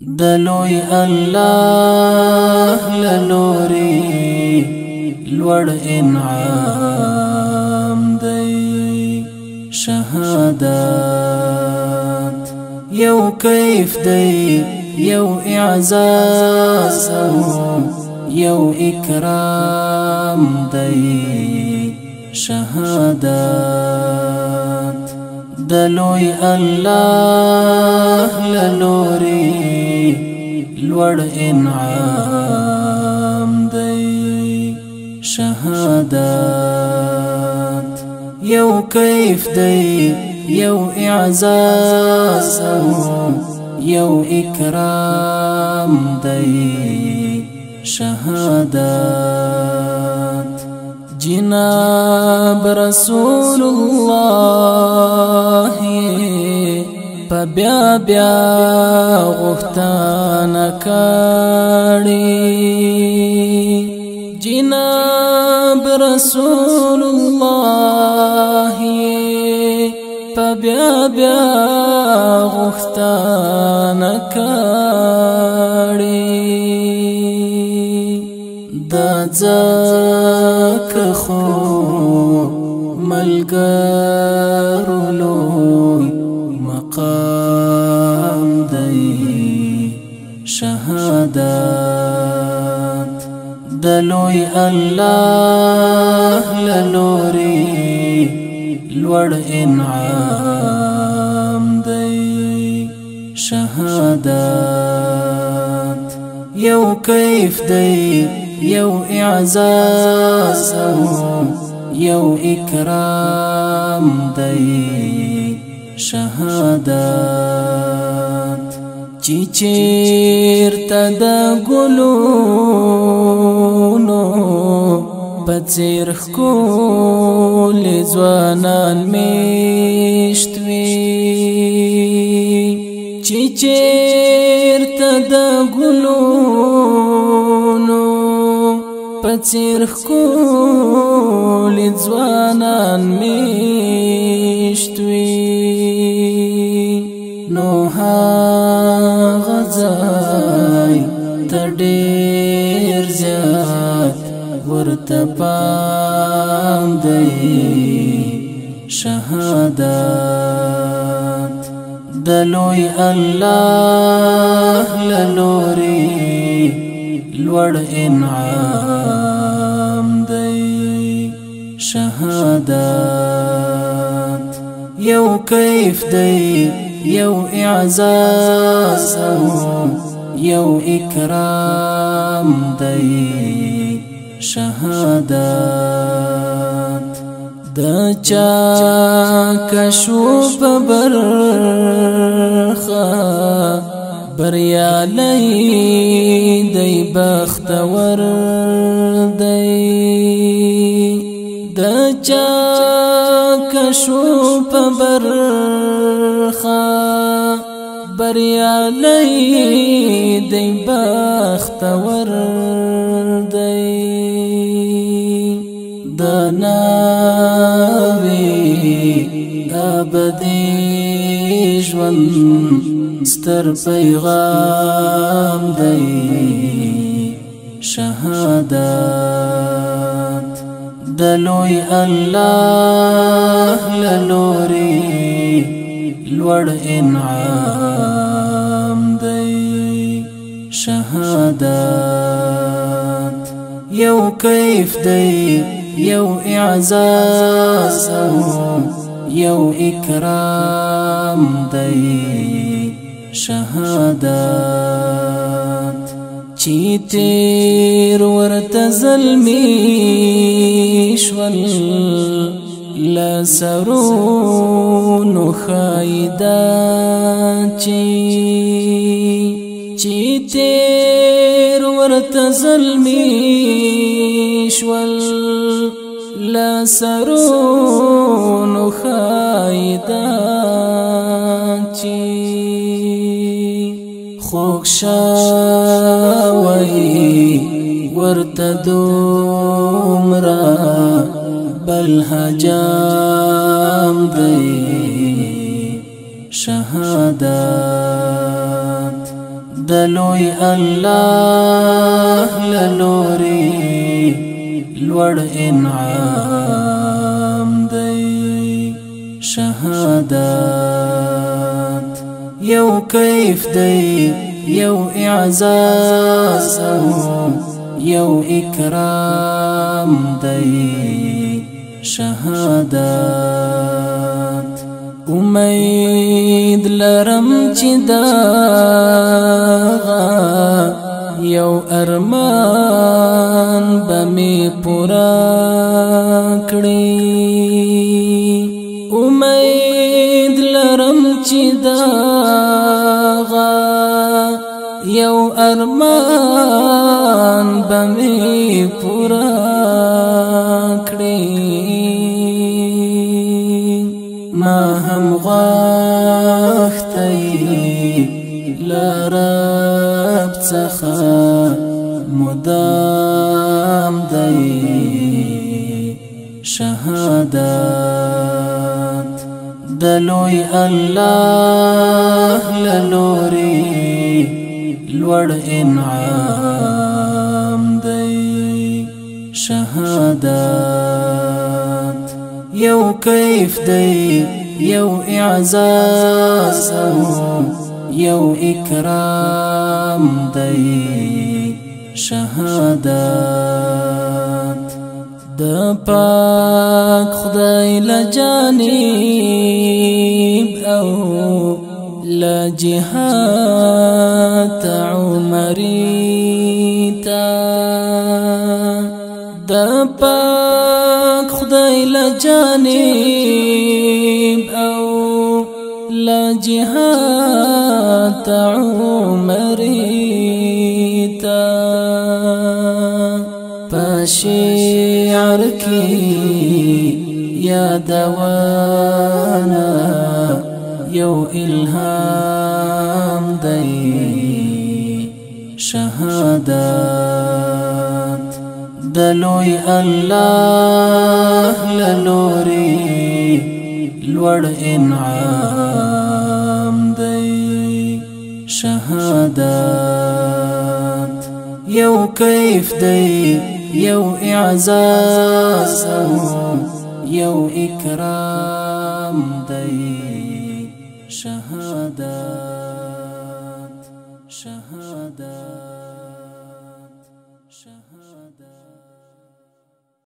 دلوی الله للوري لوړ انعام دی شهادت یو کیف دی یو اعزاز یو اکرام دی شهادت دلوی الله للوري لوړ انعام دی شهادت یو کیف دی یو اعزاز یو اکرام دی شهادت جناب رسول الله بیا بیا غفتانه کړي جناب رسول الله بیا بیا غفتانه کړي دا ځکه خو ملګرو لوی مقام دی شهادت دلوی الله للوري لوړ انعام دی شهادت یو کیف دی یو اعزاز یو اکرام دی شهادت چی چیرته د ګلونو بڅیر ښکلي ځوانان میشت وي چی چیرته د ګلونو بڅیر ښکلي ځوانان میشت وي نو هغه ځای ته ډېر زیات ورته پام دی شهادت دلوی الله للوري لوړ انعام دی شهادت یو کیف دی یو اعزاز یو اکرام دی شهادت د چا کشو په برخه بریالی دی بختور دی د چا کشو په برخه بریالی دی بختور دی د ناوی ابدی ژوند ستر پیغام دی شهادت دلوی الله للوري لوړ انعام دی شهادت یو کیف دی یو اعزاز یو اکرام دی شهادت چی تیر ورته ظلمی شول لسرونو خایدا چی تیر ورته ظلمی شول لسرونو خایدا خوږ شوی ورته دومره بل حجام دی شهادت دلوی الله للوري لوړ انعام دی شهادت یو کیف دی یو اعزاز یو اکرام دی شهادت امید لرم چې دغه یو ارمان بمی پورا کړي امید لرم چې دغه یو ارمان بمی پورا کړي ما هم غوښتی لرب څخه مدام دی شهادت دلوی الله للوري لوړ انعام دی شهادت یو کیف دی یو اعزاز یو اکرام دی شهادت د پاک خدای لجانب او لجهات عمری تا د پاک خدای لجانب او لجهات عمری تا پشعر کی یادوانا یو الهام دی شهادت دلوی الله للوري لوړ انعام دی شهادت یو کیف دی یو اعزاز یو اکرام دی شهادت